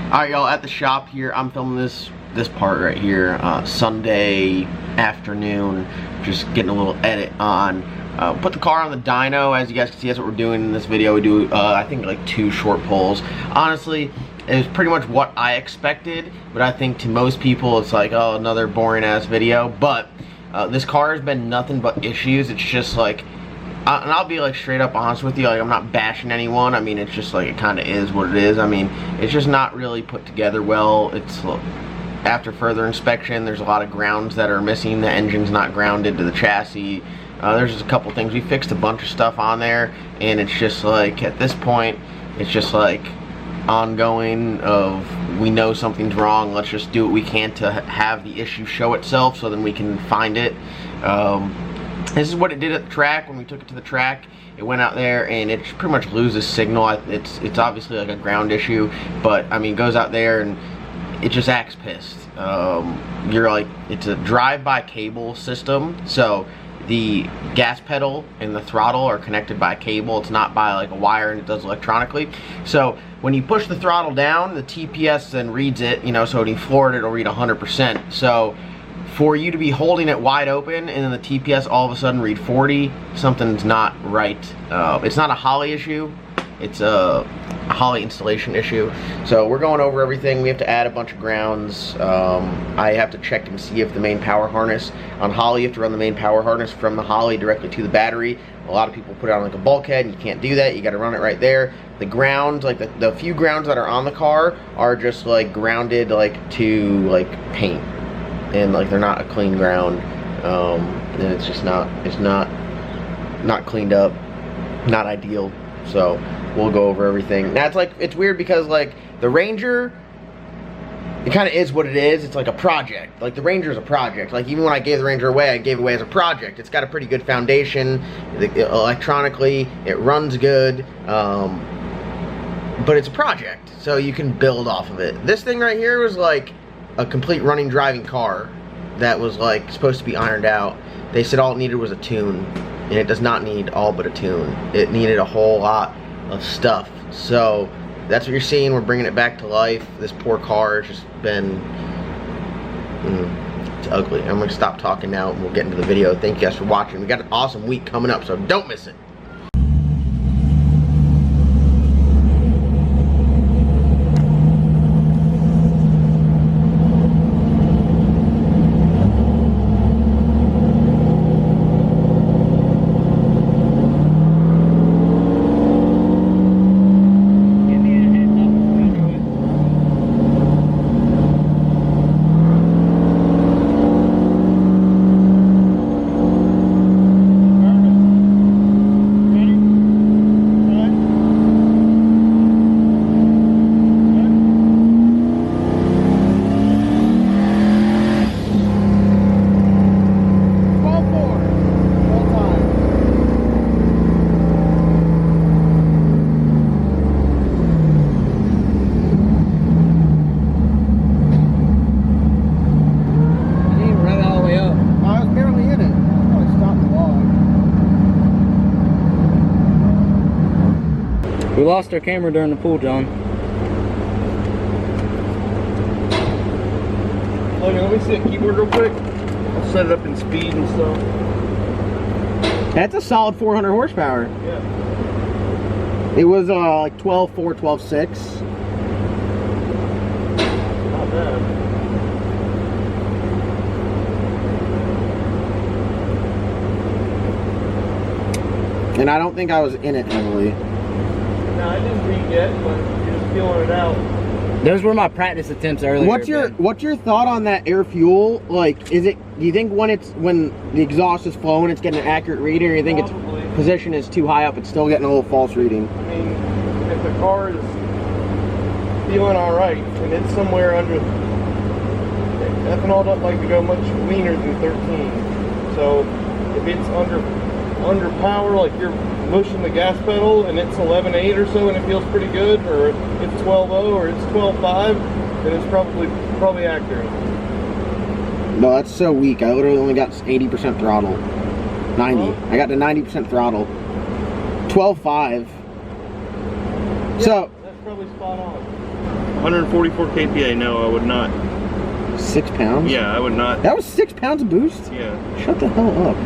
Alright, y'all, at the shop here, I'm filming this part right here, Sunday afternoon, just getting a little edit on. Put the car on the dyno. As you guys can see, that's what we're doing in this video. We do, I think, like 2 short pulls. Honestly, it was pretty much what I expected, but I think to most people it's like, oh, another boring ass video. But this car has been nothing but issues. It's just like, and I'll be like straight up honest with you, like I'm not bashing anyone. I mean, it's just like, it kind of is what it is. I mean, it's just not really put together well. It's after further inspection, there's a lot of grounds that are missing. The engine's not grounded to the chassis. There's just a couple things. We fixed a bunch of stuff on there, and it's just like, at this point, it's just like ongoing of, we know something's wrong, let's just do what we can to have the issue show itself so then we can find it. This is what it did at the track. When we took it to the track, it went out there and it pretty much loses signal. It's obviously like a ground issue, but I mean, it goes out there and it just acts pissed. You're like, it's a drive-by cable system, so the gas pedal and the throttle are connected by cable. It's not by like a wire, and it does electronically. So when you push the throttle down, the TPS then reads it, you know, so when you floor it, it'll read 100%. So for you to be holding it wide open and then the TPS all of a sudden read 40, something's not right. It's not a HOLLEY issue, it's a HOLLEY installation issue. So we're going over everything. We have to add a bunch of grounds. I have to check and see if the main power harness on HOLLEY, you have to run the main power harness from the HOLLEY directly to the battery. A lot of people put it on like a bulkhead, and you can't do that. You got to run it right there. The grounds, like the few grounds that are on the car, are just like grounded like to like paint, and like they're not a clean ground. And it's just not cleaned up, not ideal. So we'll go over everything. Now it's weird because like the Ranger, it kind of is what it is. It's like a project. Like the Ranger is a project. Like even when I gave the Ranger away, I gave it away as a project. It's got a pretty good foundation. Electronically, it runs good. But it's a project, so you can build off of it. This thing right here was like a complete running, driving car that was like supposed to be ironed out. They said all it needed was a tune, and it does not need all but a tune. It needed a whole lot of stuff. So that's what you're seeing. We're bringing it back to life. This poor car has just been, it's ugly. I'm gonna stop talking now and we'll get into the video. Thank you guys for watching. We got an awesome week coming up, so don't miss it. We lost our camera during the pool, John. Look, let me see that keyboard real quick. I'll set it up in speed and stuff. That's a solid 400 horsepower. Yeah. It was like 12.4, 12.6. Not bad. And I don't think I was in it heavily. No, I didn't read yet, but you're just feeling it out. Those were my practice attempts earlier. What's your thought on that air fuel? Like, do you think when the exhaust is flowing, it's getting an accurate reading, or you think Probably. its position is too high up, it's still getting a little false reading? I mean, if the car is feeling alright, and it's somewhere under, ethanol don't like to go much leaner than 13. So if it's under power, like you're pushing the gas pedal and it's 11.8 or so and it feels pretty good, or it's 12.0 or it's 12.5, then it's probably accurate. No, that's so weak. I literally only got 80% throttle. 90. I got to 90% throttle. 12.5. Yeah, So that's probably spot on. 144 kPa. No, I would not. 6 pounds? Yeah, I would not. That was 6 pounds of boost? Yeah. Shut the hell up.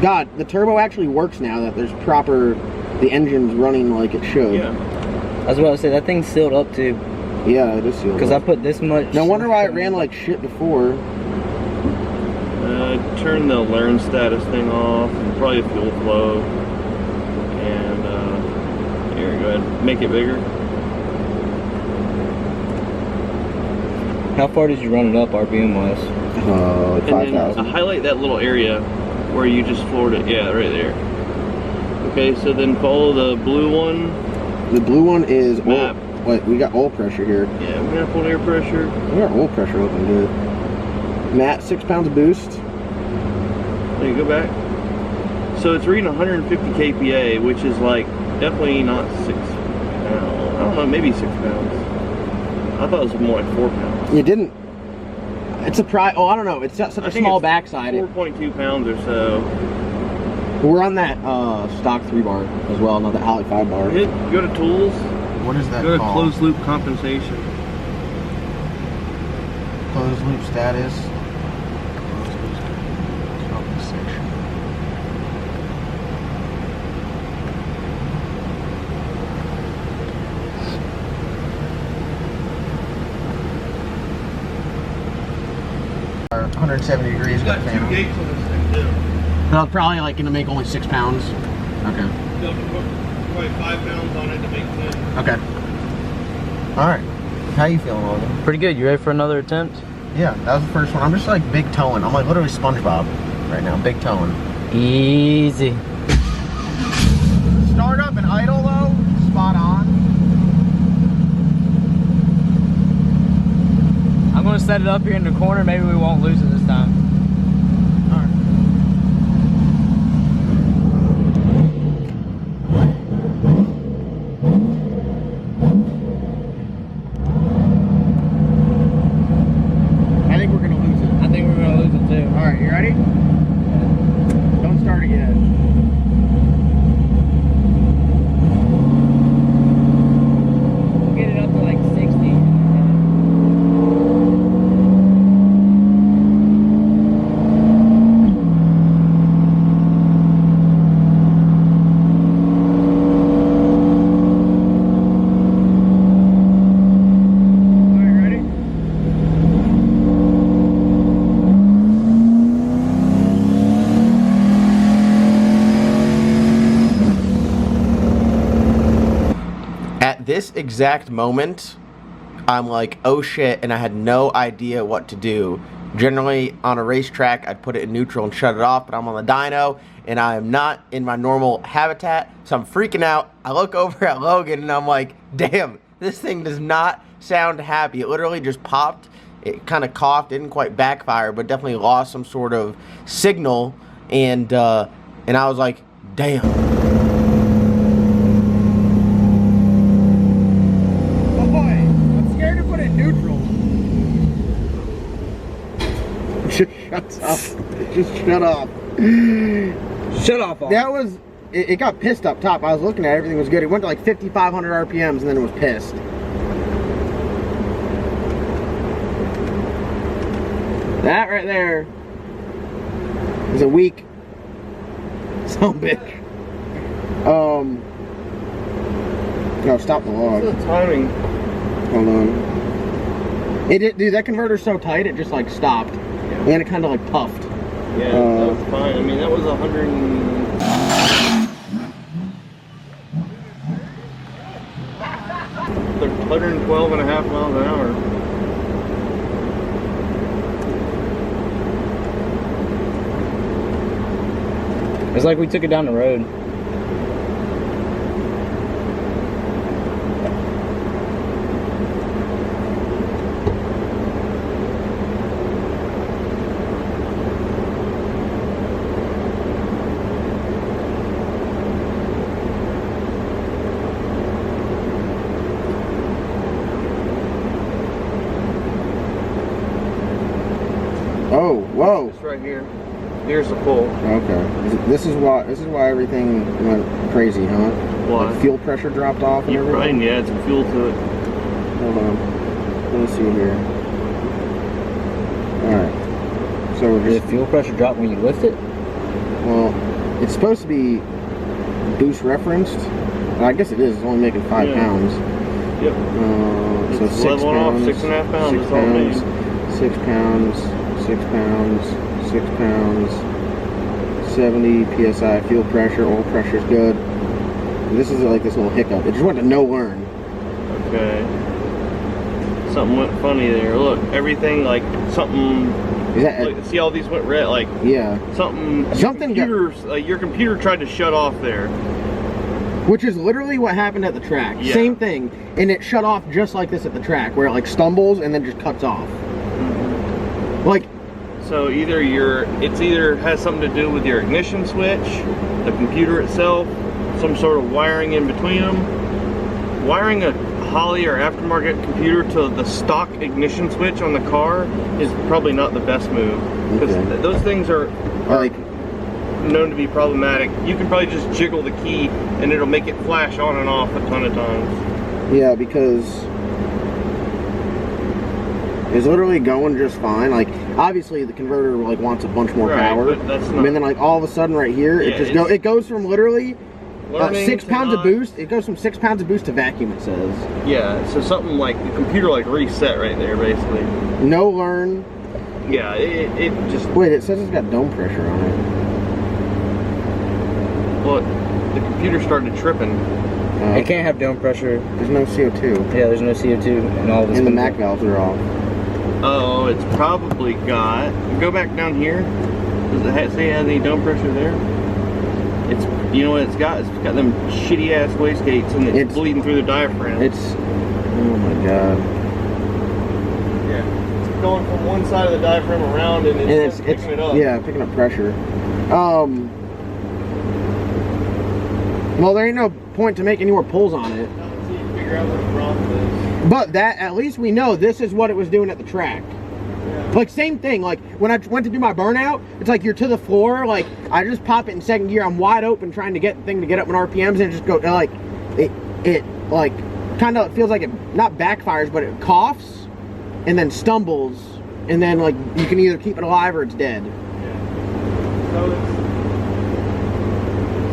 God, the turbo actually works now that there's proper, the engine's running like it should. Yeah. I was about to say, that thing's sealed up too. Yeah, it is sealed up. Because I put this much. No wonder why it ran like shit before. Turn the learn status thing off, and probably fuel flow. And here, go ahead, make it bigger. How far did you run it up RPM wise? 5,000. Highlight that little area where you just floored it. Yeah, right there. Okay, so then follow the blue one. The blue one is map. Wait, we got oil pressure here. Yeah, we got full air pressure. We got oil pressure looking good. Matt, 6 pounds of boost. There you go back. So it's reading 150 kPa, which is like definitely not 6 pounds. I don't know, maybe 6 pounds. I thought it was more like 4 pounds. You didn't. It's a oh, I don't know. It's such a small backside. 4.2 pounds or so. We're on that stock 3 bar as well, not the HOLLEY 5 bar. Go to tools. What is that Go to called? closed loop compensation. Closed loop status. Compensation. Or 170 degrees. You got 2 gates on this thing too. So it's probably like gonna make only 6 pounds. Okay. Probably 5 pounds on it to make 10. Okay. Alright. How you feeling, Logan? Pretty good. You ready for another attempt? Yeah, that was the first one. I'm just like big toeing. I'm like literally SpongeBob right now. Big toeing. Easy. Start up and idle though, spot on. I'm going to set it up here in the corner. Maybe we won't lose it this time. This exact moment, I'm like, oh shit, and I had no idea what to do. Generally, on a racetrack, I'd put it in neutral and shut it off, but I'm on the dyno, and I am not in my normal habitat, so I'm freaking out. I look over at Logan, and I'm like, damn, this thing does not sound happy. It literally just popped. It kind of coughed, didn't quite backfire, but definitely lost some sort of signal, and I was like, damn. Shut up. Just shut up. Shut off. That was, it got pissed up top. I was looking at it, everything was good. It went to like 5,500 RPMs and then it was pissed. That right there is a weak son of a bitch. No, stop the log. What's the timing? Hold on. Dude, that converter's so tight, it just like stopped. And it kind of like puffed. Yeah, that was fine. I mean, that was 112.5 miles an hour. It's like we took it down the road. Oh, whoa! It's right here. Here's the pull. Okay. This is why everything went crazy, huh? Why? Like fuel pressure dropped off and everything. Right, yeah, it's fuel to it. me see here. Alright. So we're Does just... the fuel pressure drop when you lift it? Well, it's supposed to be boost referenced. Well, I guess it is. It's only making 5 pounds. Yep. So it's 6 leveling pounds. off 6.5 pounds. 6 That's all it pounds. needs. 6 pounds. 6 pounds. 6 pounds. 70 psi fuel pressure. Oil pressure is good. And this is like this little hiccup. It just went to no learn. Okay. Something went funny there. Look, everything like something. Is that? Like, see, all these went red. Like Yeah. something. Your computer tried to shut off there. Which is literally what happened at the track. Yeah. Same thing, and it shut off just like this at the track, where it like stumbles and then just cuts off. Like. So either it's either has something to do with your ignition switch, the computer itself, some sort of wiring in between them. Wiring a Holley or aftermarket computer to the stock ignition switch on the car is probably not the best move, because those things are Like. known to be problematic. You can probably just jiggle the key and it'll make it flash on and off a ton of times. Yeah, because it's literally going just fine. Like, obviously the converter like wants a bunch more power, but that's not, and then like all of a sudden right here, it goes from literally 6 pounds of boost. It goes from 6 pounds of boost to vacuum. It says. Yeah, so something like the computer like reset right there, basically. No learn. Yeah, it just. Wait, it says it's got dome pressure on it. Well, the computer started tripping. It can't have dome pressure. There's no CO2. Yeah, there's no CO2 and all this. And the MAC valves are off. Oh, it's probably got. Go back down here. Does it say it has any dome pressure there? It's, you know what it's got? It's got them shitty ass wastegates and it's bleeding through the diaphragm. It's, oh my god. Yeah, it's going from one side of the diaphragm around and it's picking it up. Yeah, picking up pressure. Well, there ain't no point to make any more pulls on it. Until you figure out what the problem is. But that, at least we know this is what it was doing at the track. Yeah. Like, same thing, like, when I went to do my burnout, it's like you're to the floor, like, I just pop it in second gear, I'm wide open trying to get the thing to get up in RPMs, and it just goes, like, it like, kind of feels like it, not backfires, but it coughs, and then stumbles, and then, like, you can either keep it alive or it's dead. Yeah. So it's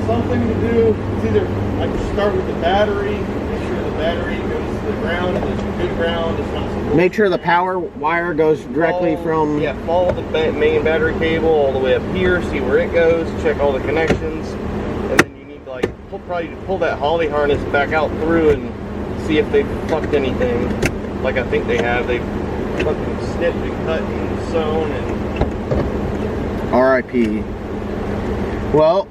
something to do, it's either, like, start with the battery, make sure the battery goes to the ground, and it's a good ground, it's not supposed. Make sure the power wire goes directly from... Yeah, follow the main battery cable all the way up here, see where it goes, check all the connections, and then you need to, like, probably pull that Holley harness back out through and see if they fucked anything. Like I think they have. They've fucking snipped and cut and sewn and... R.I.P. Well,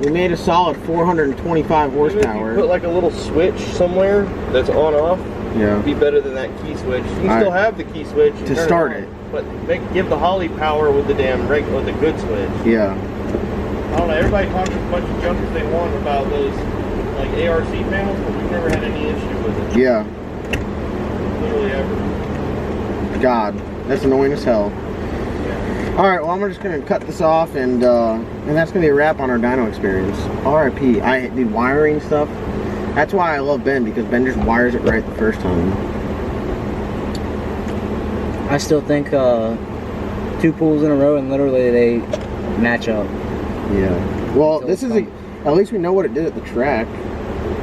we made a solid 425 horsepower. If you put like a little switch somewhere that's on off, yeah, it'd be better than that key switch. You can still have the key switch to start it, but give the Holley power with the damn with the good switch. Yeah. I don't know. Everybody talks as much junk as they want about those like ARC panels, but we've never had any issue with it. Yeah. Literally ever. God, that's annoying as hell. Alright, well, I'm just going to cut this off, and that's going to be a wrap on our dyno experience. R.I.P. I do wiring stuff. That's why I love Ben, because Ben just wires it right the first time. I still think 2 pulls in a row, and literally they match up. Yeah. Well, this is at least we know what it did at the track.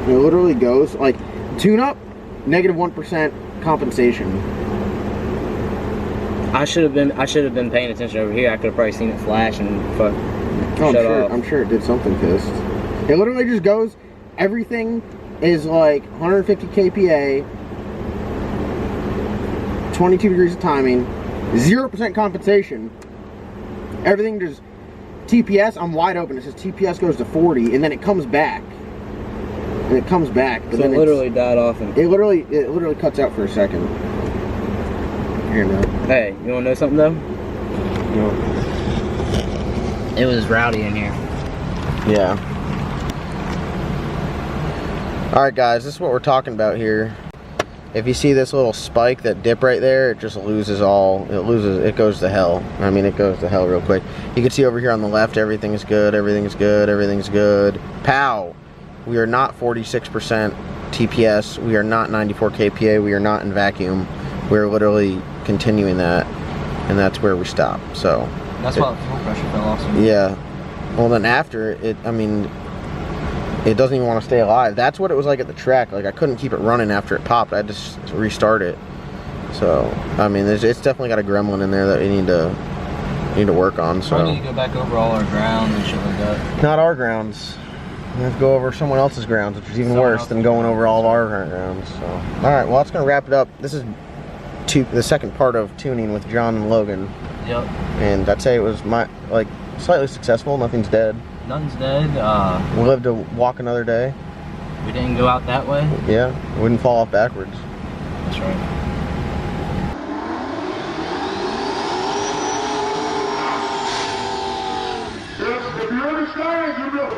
It literally goes, like, tune-up, negative 1% compensation. I should have been paying attention over here. I could have probably seen it flash and shut off. I'm sure it did something pissed. It literally just goes, everything is like 150 kPa, 22 degrees of timing, 0% compensation. Everything just TPS, I'm wide open. It says TPS goes to 40 and then it comes back. And it comes back. But so then it literally died off and it literally cuts out for a second. Here now. Hey, you wanna know something though? No. It was rowdy in here. Yeah. Alright guys, this is what we're talking about here. If you see this little spike, that dip right there, it just loses it goes to hell. I mean, it goes to hell real quick. You can see over here on the left, everything is good, everything's good, everything's good. Pow! We are not 46% TPS, we are not 94 kPa, we are not in vacuum. we're literally continuing that, and that's where we stop. So That's why the fuel pressure fell off. yeah. Well, then after it, I mean, it doesn't even want to stay alive. That's what it was like at the track. Like, I couldn't keep it running after it popped. I had to restart it. So I mean, it's definitely got a gremlin in there that we need to work on. So we need to go back over all our ground and shit like that. not our grounds. We have to go over someone else's grounds, which is even worse than going over all of our grounds. So all right, well, that's gonna wrap it up. This is the second part of tuning with John and Logan. Yep. And I'd say it was slightly successful. Nothing's dead. Nothing's dead. We live to walk another day. We didn't go out that way. Yeah, we didn't fall off backwards. That's right. If you understand, you know.